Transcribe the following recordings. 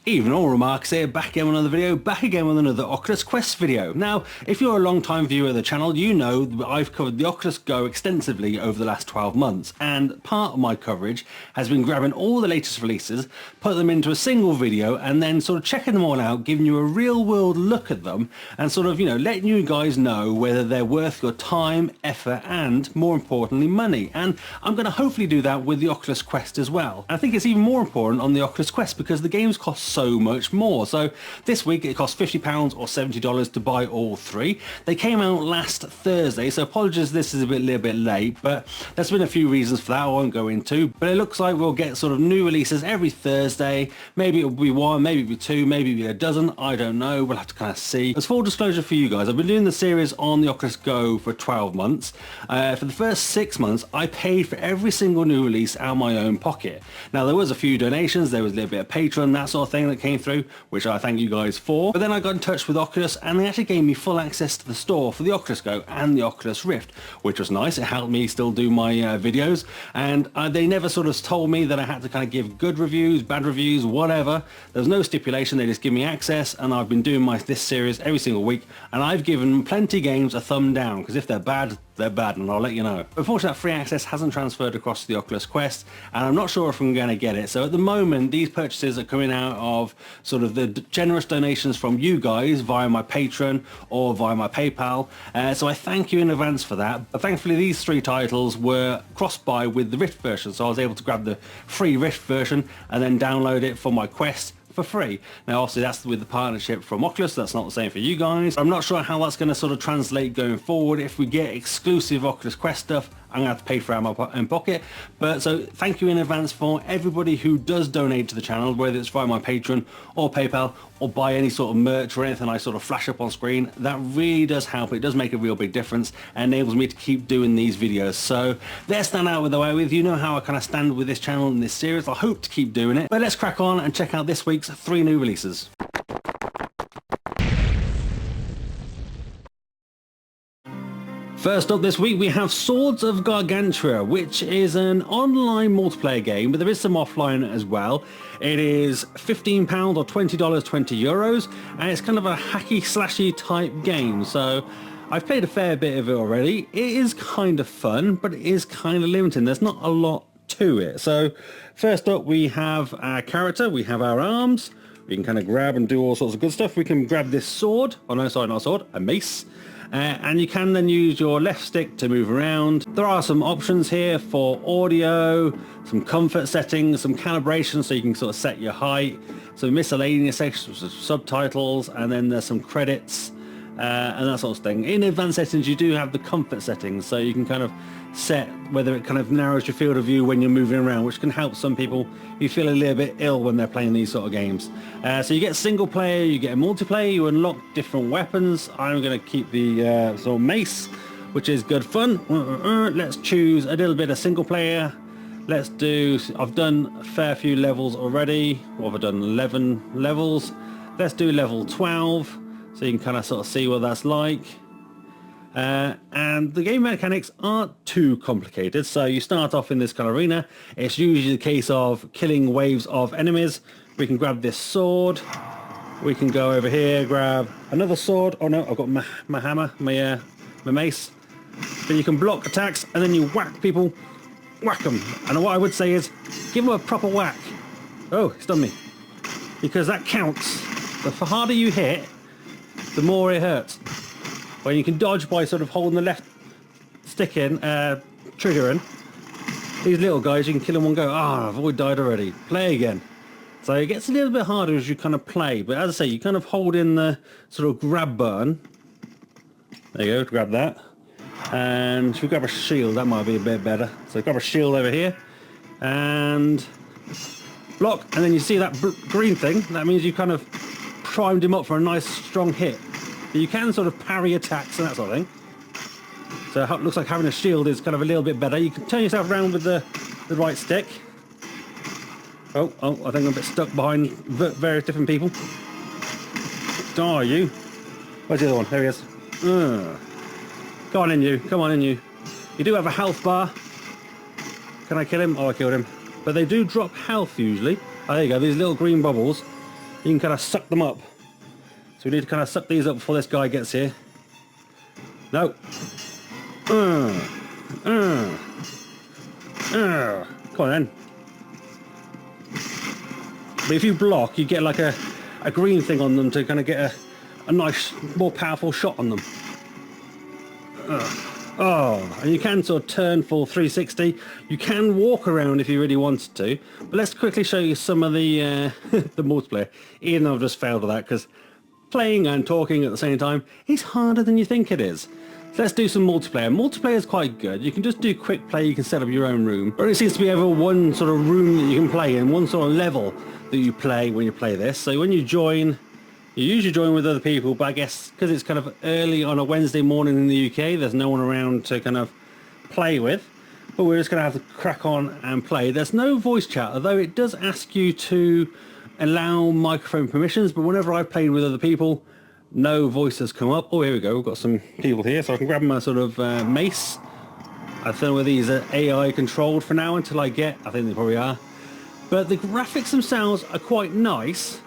Even all remarks here, back again with another video, back again with another Oculus Quest video. Now, if you're a long time viewer of the channel, you know that I've covered the Oculus Go extensively over the last 12 months, and part of my coverage has been grabbing all the latest releases, put them into a single video, and then sort of checking them all out, giving you a real world look at them, and sort of, letting you guys know whether they're worth your time, effort, and more importantly, money. And I'm going to hopefully do that with the Oculus Quest as well. I think it's even more important on the Oculus Quest because the games cost so much more. So this week it cost £50 or $70 to buy all three. They came out last Thursday, so apologies this is a little bit late, but there's been a few reasons for that I won't go into. But it looks like we'll get sort of new releases every Thursday. Maybe it'll be one, maybe it'll be two, maybe it'll be a dozen, I don't know. We'll have to kind of see. As full disclosure for you guys, I've been doing the series on the Oculus Go for 12 months. For the first 6 months, I paid for every single new release out of my own pocket. Now there was a few donations, there was a little bit of Patreon, that sort of thing that came through, which I thank you guys for. But then I got in touch with Oculus and they actually gave me full access to the store for the Oculus Go and the Oculus Rift, which was nice. It helped me still do my videos, and they never sort of told me that I had to kind of give good reviews, bad reviews, whatever. There's no stipulation, they just give me access, and I've been doing this series every single week, and I've given plenty of games a thumb down, because if they're bad, and I'll let you know. Unfortunately, that free access hasn't transferred across to the Oculus Quest, and I'm not sure if I'm going to get it. So at the moment, these purchases are coming out of sort of the generous donations from you guys via my Patreon or via my PayPal. So I thank you in advance for that. But thankfully, these three titles were cross-buy with the Rift version, so I was able to grab the free Rift version and then download it for my Quest for free. Now obviously that's with the partnership from Oculus, that's not the same for you guys. I'm not sure how that's going to sort of translate going forward. If we get exclusive Oculus Quest stuff, I'm going to have to pay for it out of my own pocket. But so thank you in advance for everybody who does donate to the channel, whether it's via my Patreon or PayPal or buy any sort of merch or anything I sort of flash up on screen. That really does help. It does make a real big difference and enables me to keep doing these videos. So let's stand out with the way with. You know how I kind of stand with this channel and this series. I hope to keep doing it. But let's crack on and check out this week's 3 new releases. First up this week we have Swords of Guargantua, which is an online multiplayer game, but there is some offline as well. It is £15 or $20, 20 euros, and it's kind of a hacky slashy type game. So I've played a fair bit of it already. It is kind of fun, but it is kind of limiting. There's not a lot to it. So first up we have our character, we have our arms. We can kind of grab and do all sorts of good stuff. We can grab this sword. Oh no, sorry, not a sword, a mace. And you can then use your left stick to move around. There are some options here for audio, some comfort settings, some calibration so you can sort of set your height, some miscellaneous sections of subtitles, and then there's some credits and that sort of thing. In advanced settings you do have the comfort settings, so you can kind of set whether it kind of narrows your field of view when you're moving around, which can help some people who feel a little bit ill when they're playing these sort of games. So you get single player, you get a multiplayer, you unlock different weapons. I'm going to keep the sort of mace, which is good fun. Let's choose a little bit of single player. Let's do, I've done a fair few levels already. What have I done? 11 levels. Let's do level 12 so you can kind of sort of see what that's like. And the game mechanics aren't too complicated. So you start off in this kind of arena. It's usually the case of killing waves of enemies. We can grab this sword. We can go over here, grab another sword. Oh no, I've got my hammer, my mace. Then you can block attacks and then you whack people. Whack them. And what I would say is give them a proper whack. Oh, it's done me. Because that counts. The harder you hit, the more it hurts. When you can dodge by sort of holding the left stick in, triggering. These little guys, you can kill them one go. Ah, I've already died already. Play again. So it gets a little bit harder as you kind of play. But as I say, you kind of hold in the sort of grab button. There you go, grab that. And if we grab a shield, that might be a bit better. So grab a shield over here. And block. And then you see that green thing. That means you kind of primed him up for a nice strong hit. You can sort of parry attacks and that sort of thing. So it looks like having a shield is kind of a little bit better. You can turn yourself around with the right stick. Oh, I think I'm a bit stuck behind various different people. Oh, you. Where's the other one? There he is. Come on in, you. Come on in, you. You do have a health bar. Can I kill him? Oh, I killed him. But they do drop health usually. Oh, there you go. These little green bubbles. you can kind of suck them up. So we need to kind of suck these up before this guy gets here. No. Come on then. But if you block, you get like a green thing on them to kind of get a nice, more powerful shot on them. Oh, and you can sort of turn full 360. You can walk around if you really wanted to. But let's quickly show you some of the the multiplayer. Even though I've just failed at that, because playing and talking at the same time is harder than you think it is. So let's do some multiplayer. Multiplayer is quite good. You can just do quick play. You can set up your own room. Or it seems to be ever one sort of room that you can play in, one sort of level that you play when you play this. So when you join, you usually join with other people, but I guess because it's kind of early on a Wednesday morning in the UK, there's no one around to kind of play with. But we're just going to have to crack on and play. There's no voice chat, although it does ask you to allow microphone permissions, but whenever I played with other people, no voice has come up. Oh, here we go. We've got some people here, so I can grab my sort of mace. I don't know whether these are AI controlled for now until I get... I think they probably are. But the graphics themselves are quite nice,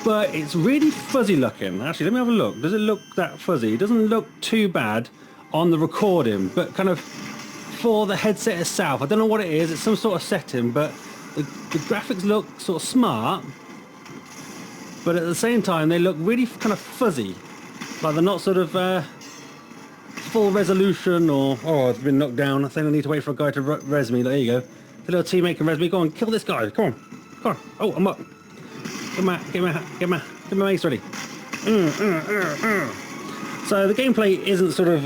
but it's really fuzzy looking. Actually, let me have a look. Does it look that fuzzy? It doesn't look too bad on the recording, but kind of for the headset itself, I don't know what it is. It's some sort of setting, but the graphics look sort of smart, but at the same time they look really kind of fuzzy, like they're not sort of full resolution. Or oh, it's been knocked down. I think I need to wait for a guy to res me. There you go. The little teammate can res me. Go on, kill this guy. Come on. Oh, I'm up. Get my mace ready. So the gameplay isn't sort of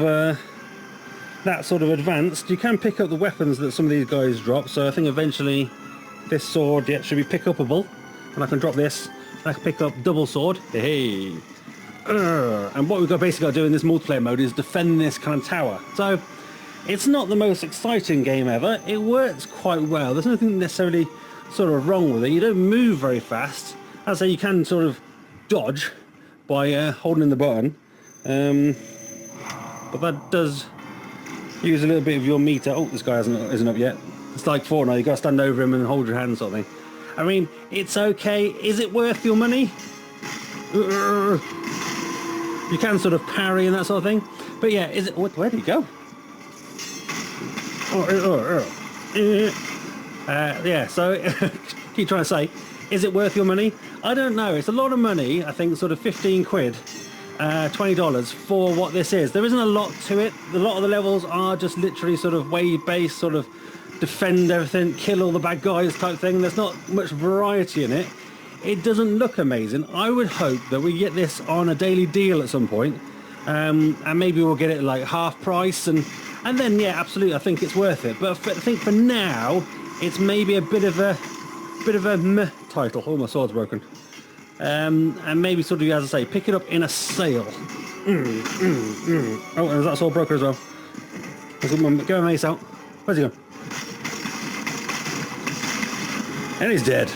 that sort of advanced. You can pick up the weapons that some of these guys drop. So I think eventually this sword should be pick upable, and I can drop this. And I can pick up double sword. Hey. And what we've basically got to do in this multiplayer mode is defend this kind of tower. So it's not the most exciting game ever. It works quite well. There's nothing necessarily sort of wrong with it. You don't move very fast. I'd say you can sort of dodge by holding the button. But that does use a little bit of your meter. Oh, this guy isn't up yet. It's like Fortnite. You've got to stand over him and hold your hand sort of thing. I mean, it's okay. Is it worth your money? You can sort of parry and that sort of thing. But yeah, is it... Where did he go? Yeah, so keep trying to say, is it worth your money? I don't know. It's a lot of money. I think sort of 15 quid, $20 for what this is. There isn't a lot to it. A lot of the levels are just literally sort of wave-based, sort of defend everything, kill all the bad guys type thing. There's not much variety in it. It doesn't look amazing. I would hope that we get this on a daily deal at some point, and maybe we'll get it like half price, and then yeah, absolutely, I think it's worth it. But I think for now, it's maybe a bit of a meh title. Oh, my sword's broken. And maybe sort of, as I say, pick it up in a sale. Oh, and that sword broken as well. Go mace out. Where's he gone? And he's dead.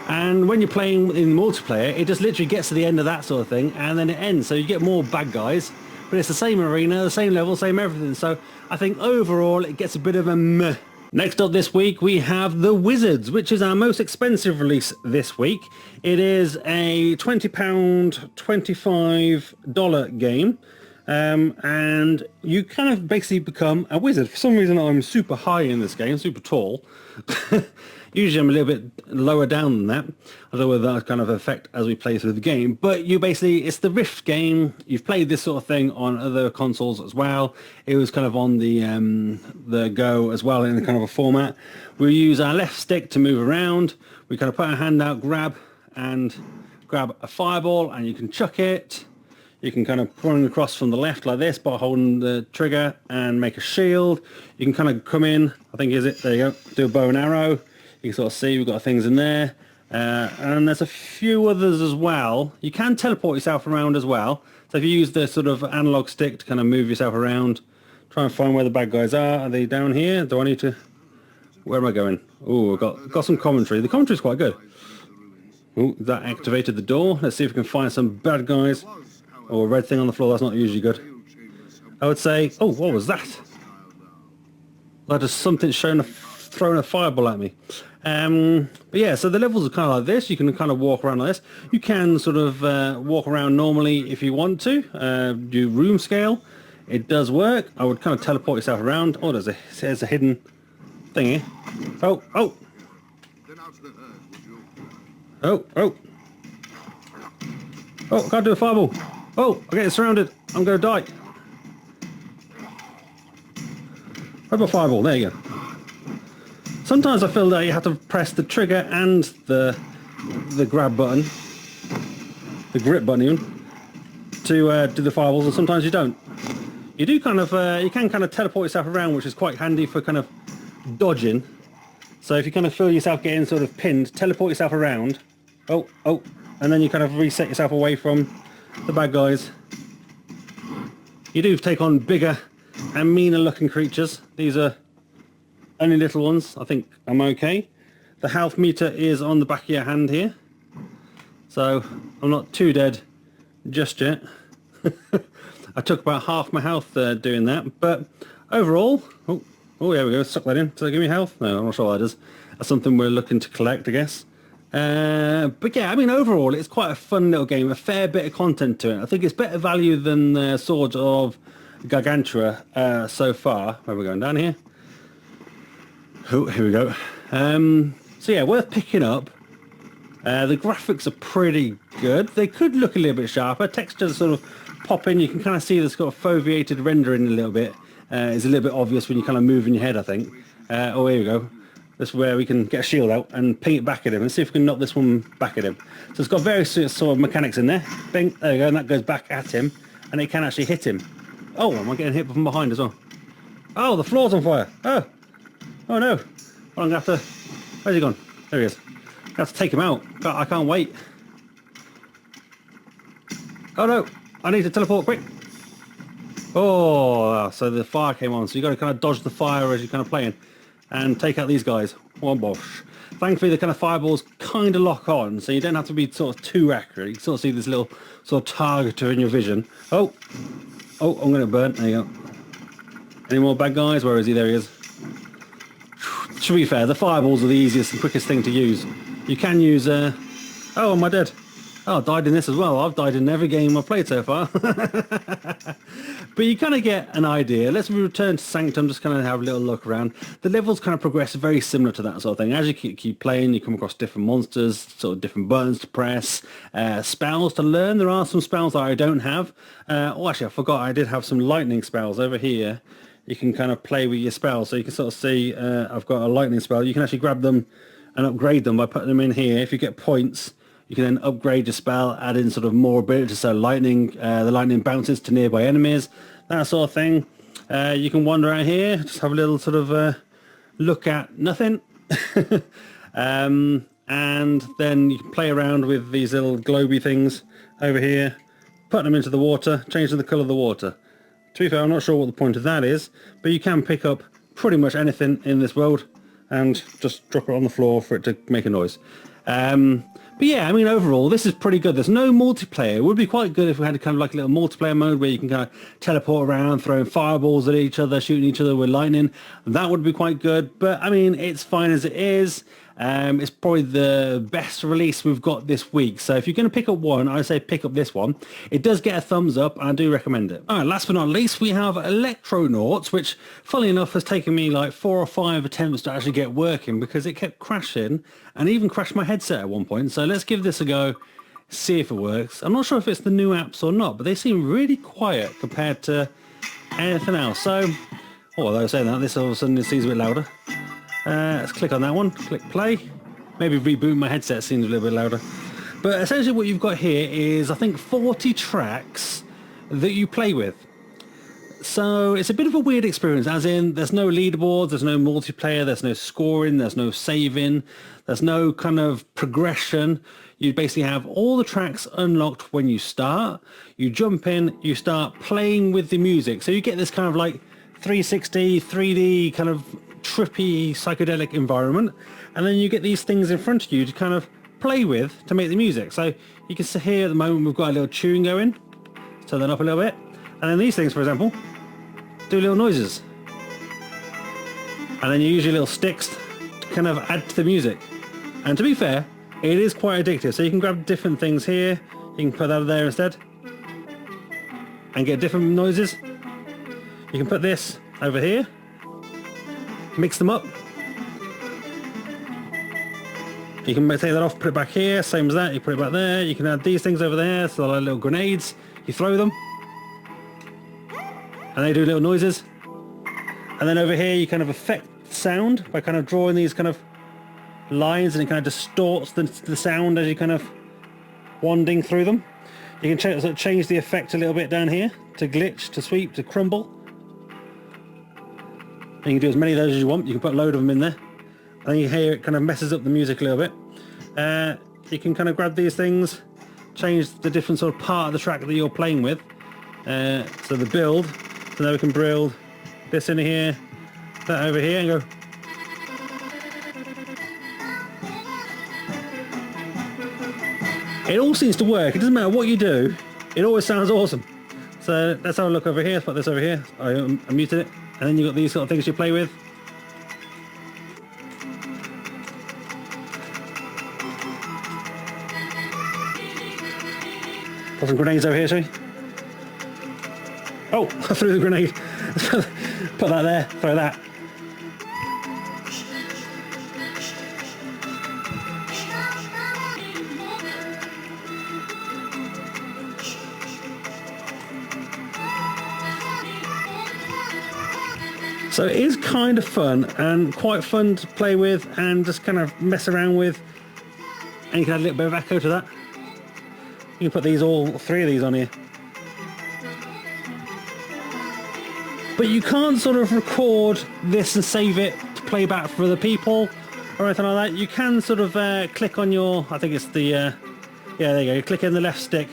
And when you're playing in multiplayer, it just literally gets to the end of that sort of thing, and then it ends. So you get more bad guys, but it's the same arena, the same level, same everything. So I think overall it gets a bit of a meh. Next up this week we have The Wizards, which is our most expensive release this week. It is a £20, $25 game. And you kind of basically become a wizard. For some reason I'm super high in this game, super tall. Usually I'm a little bit lower down than that. I don't know whether that kind of affect as we play through the game. But you basically, it's the Rift game. You've played this sort of thing on other consoles as well. It was kind of on the Go as well in kind of a format. We use our left stick to move around. We kind of put our hand out, grab a fireball, and you can chuck it. You can kind of run across from the left like this by holding the trigger and make a shield. You can kind of come in, I think is it, there you go, do a bow and arrow. You can sort of see we've got things in there. And there's a few others as well. You can teleport yourself around as well. So if you use the sort of analog stick to kind of move yourself around, try and find where the bad guys are. Are they down here? Do I need to... Where am I going? Oh, I've got some commentary. The commentary's quite good. Oh, that activated the door. Let's see if we can find some bad guys. Oh, a red thing on the floor, that's not usually good. I would say... Oh, what was that? Like just something showing a throwing a fireball at me. But yeah, so the levels are kind of like this. You can kind of walk around like this. You can sort of walk around normally if you want to. Do room scale. It does work. I would kind of teleport yourself around. Oh, there's a hidden thing here. Oh. Oh, I can't do a fireball. Oh, I'm getting surrounded. I'm going to die. How about fireball? There you go. Sometimes I feel that you have to press the trigger and the grab button, the grip button even, to do the fireballs, and sometimes you don't. You do kind of, you can kind of teleport yourself around, which is quite handy for kind of dodging. So if you kind of feel yourself getting sort of pinned, teleport yourself around. Oh, and then you kind of reset yourself away from the bad guys. You do take on bigger and meaner looking creatures. These are only little ones. I think I'm okay. The health meter is on the back of your hand here, so I'm not too dead just yet. I took about half my health doing that, but overall, oh, there we go, suck that in. Does that give me health? No, I'm not sure what that is. That's something we're looking to collect, I guess. But yeah, I mean, overall, it's quite a fun little game, a fair bit of content to it. I think it's better value than Swords of Gargantua so far. Where are we going, down here? Oh, here we go. So yeah, worth picking up. The graphics are pretty good. They could look a little bit sharper. Textures sort of pop in. You can kind of see this got a foveated rendering a little bit. It's a little bit obvious when you kind of move in your head, I think. Oh, here we go. This is where we can get a shield out and ping it back at him and see if we can knock this one back at him. So it's got various sort of mechanics in there. Bing, there we go, and that goes back at him, and it can actually hit him. Oh, am I getting hit from behind as well? Oh, the floor's on fire. Oh no. Well, I'm gonna have to. Where's he gone? There he is. I have to take him out. I can't wait. Oh no! I need to teleport quick. Oh, so the fire came on. So you got to kind of dodge the fire as you're kind of playing, and take out these guys. One bosh. Thankfully, the kind of fireballs kind of lock on, so you don't have to be sort of too accurate. You can sort of see this little sort of targeter in your vision. Oh, I'm going to burn. There you go. Any more bad guys? Where is he? There he is. To be fair, the fireballs are the easiest and quickest thing to use. You can use... Oh, am I dead? Oh, I died in this as well. I've died in every game I've played so far. But you kind of get an idea. Let's return to Sanctum, just kind of have a little look around. The levels kind of progress very similar to that sort of thing. As you keep playing, you come across different monsters, sort of different buttons to press, spells to learn. There are some spells that I don't have. Oh, actually, I forgot I did have some lightning spells over here. You can kind of play with your spells. So you can sort of see I've got a lightning spell. You can actually grab them and upgrade them by putting them in here. If you get points, you can then upgrade your spell, add in sort of more ability, so lightning, the lightning bounces to nearby enemies, that sort of thing. You can wander out here, just have a little sort of look at nothing. And then you can play around with these little globy things over here, put them into the water, change the colour of the water. To be fair, I'm not sure what the point of that is, but you can pick up pretty much anything in this world and just drop it on the floor for it to make a noise. But yeah, I mean, overall, this is pretty good. There's no multiplayer. It would be quite good if we had kind of like a little multiplayer mode where you can kind of teleport around, throwing fireballs at each other, shooting each other with lightning. That would be quite good. But, I mean, it's fine as it is. It's probably the best release we've got this week. So if you're going to pick up one, I say pick up this one. It does get a thumbs up, and I do recommend it. All right, last but not least, we have Electronauts, which, funnily enough, has taken me like 4 or 5 attempts to actually get working because it kept crashing and even crashed my headset at one point. So let's give this a go, see if it works. I'm not sure if it's the new apps or not, but they seem really quiet compared to anything else. So, although I was saying that, this all of a sudden it seems a bit louder. Let's click on that one, click play. Maybe reboot my headset, seems a little bit louder. But essentially what you've got here is, I think, 40 tracks that you play with. So it's a bit of a weird experience, as in there's no leaderboards, there's no multiplayer, there's no scoring, there's no saving, there's no kind of progression. You basically have all the tracks unlocked when you start. You jump in, you start playing with the music. So you get this kind of like 360, 3D kind of trippy psychedelic environment, and then you get these things in front of you to kind of play with to make the music. So you can see here at the moment we've got a little tune going. Turn that up a little bit, and then these things, for example, do little noises, and then you use your little sticks kind of add to the music. And to be fair, it is quite addictive. So you can grab different things here. You can put that there instead and get different noises. You can put this over here, mix them up. You can take that off, put it back here, same as that, you put it back there. You can add these things over there, so like little grenades. You throw them and they do little noises. And then over here you kind of affect sound by kind of drawing these kind of lines, and it kind of distorts the sound as you kind of wanding through them. You can change the effect a little bit down here to glitch, to sweep, to crumble. And you can do as many of those as you want. You can put a load of them in there. And you hear it kind of messes up the music a little bit. You can kind of grab these things, change the different sort of part of the track that you're playing with. So the build, so now we can build this in here, that over here, and go. It all seems to work. It doesn't matter what you do, it always sounds awesome. So let's have a look over here. Let's put this over here. I muted it. And then you've got these sort of things you play with. Put some grenades over here, shall we? Oh, I threw the grenade. Put that there, throw that. So it is kind of fun and quite fun to play with and just kind of mess around with. And you can add a little bit of echo to that. You can put these, all three of these on here. But you can't sort of record this and save it to play back for other people or anything like that. You can sort of click on your, I think it's the, yeah, there you go. You click in the left stick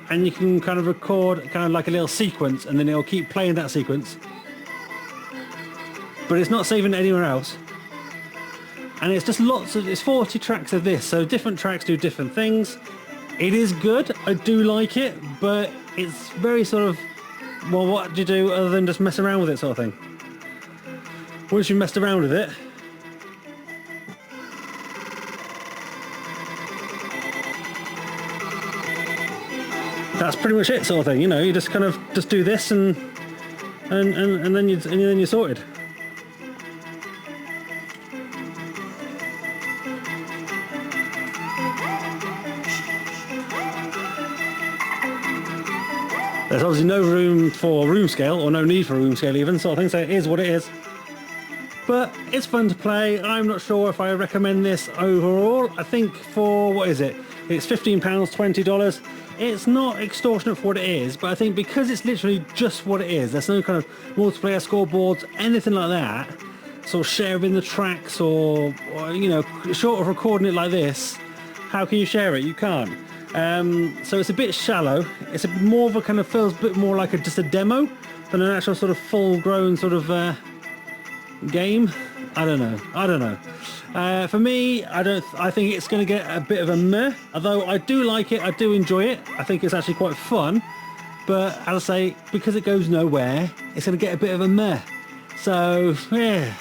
and you can kind of record kind of like a little sequence, and then it'll keep playing that sequence. But it's not saving it anywhere else. And it's just it's 40 tracks of this, so different tracks do different things. It is good, I do like it, but it's very sort of, well, what do you do other than just mess around with it sort of thing? Once you've messed around with it, that's pretty much it sort of thing, you know, you just kind of just do this and then you're sorted. There's obviously no room for room scale, or no need for room scale even, sort of thing, so it is what it is. But it's fun to play. I'm not sure if I recommend this overall. I think for, what is it? It's £15, $20. It's not extortionate for what it is, but I think because it's literally just what it is, there's no kind of multiplayer scoreboards, anything like that, sort of sharing the tracks or you know, short of recording it like this, how can you share it? You can't. So it's a bit shallow. It's a more of a kind of, feels a bit more like just a demo than an actual sort of full-grown sort of game. I don't know. For me, I think it's going to get a bit of a meh. Although I do like it, I do enjoy it. I think it's actually quite fun. But as I say, because it goes nowhere, it's going to get a bit of a meh. So yeah,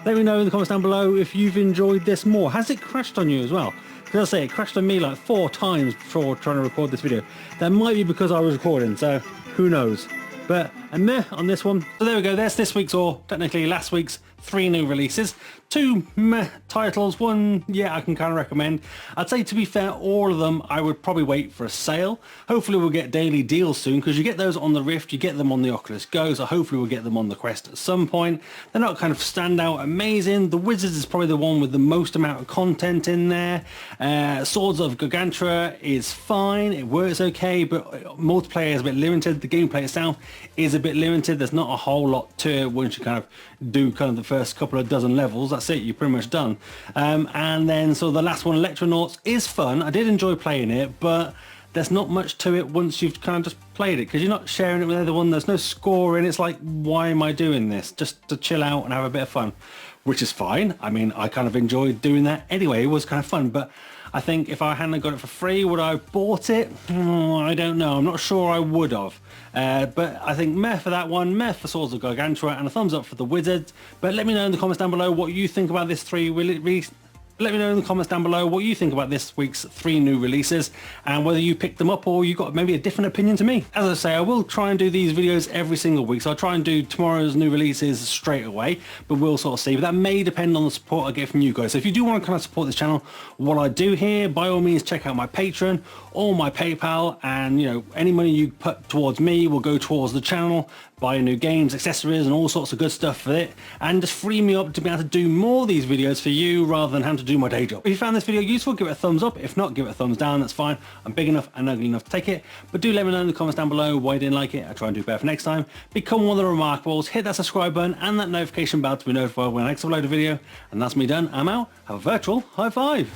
let me know in the comments down below if you've enjoyed this more. Has it crashed on you as well? Because I say, it crashed on me like 4 times before trying to record this video. That might be because I was recording, so who knows. But a meh on this one. So there we go, there's this week's, or technically last week's, 3 new releases. 2 meh titles, 1, yeah, I can kind of recommend. I'd say, to be fair, all of them I would probably wait for a sale. Hopefully we'll get daily deals soon, because you get those on the Rift, you get them on the Oculus Go, so hopefully we'll get them on the Quest at some point. They're not kind of standout amazing. The Wizards is probably the one with the most amount of content in there. Swords of Gargantua is fine, it works okay, but multiplayer is a bit limited. The gameplay itself is a bit limited. There's not a whole lot to it once you kind of do kind of the first couple of dozen levels. That's it, you're pretty much done. And then so the last one, Electronauts, is fun. I did enjoy playing it, but there's not much to it once you've kind of just played it, because you're not sharing it with everyone. There's no scoring. It's like, why am I doing this? Just to chill out and have a bit of fun, which is fine. I mean, I kind of enjoyed doing that anyway. It was kind of fun, but I think if I hadn't got it for free, would I have bought it? I don't know. I'm not sure I would have. But I think meh for that one, meh for Swords of Gargantua, and a thumbs up for the Wizards. But let me know in the comments down below what you think about this Let me know in the comments down below what you think about this week's 3 new releases and whether you picked them up or you got maybe a different opinion to me. As I say, I will try and do these videos every single week, so I'll try and do tomorrow's new releases straight away, but we'll sort of see. But that may depend on the support I get from you guys. So if you do want to kind of support this channel, what I do here, by all means check out my Patreon or my PayPal, and you know, any money you put towards me will go towards the channel, buy new games, accessories and all sorts of good stuff for it, and just free me up to be able to do more of these videos for you rather than having to do my day job. If you found this video useful, give it a thumbs up. If not, give it a thumbs down. That's fine. I'm big enough and ugly enough to take it. But do let me know in the comments down below why you didn't like it. I'll try and do better for next time. Become one of the Remarkables. Hit that subscribe button and that notification bell to be notified when I next upload a video. And that's me done. I'm out. Have a virtual high five.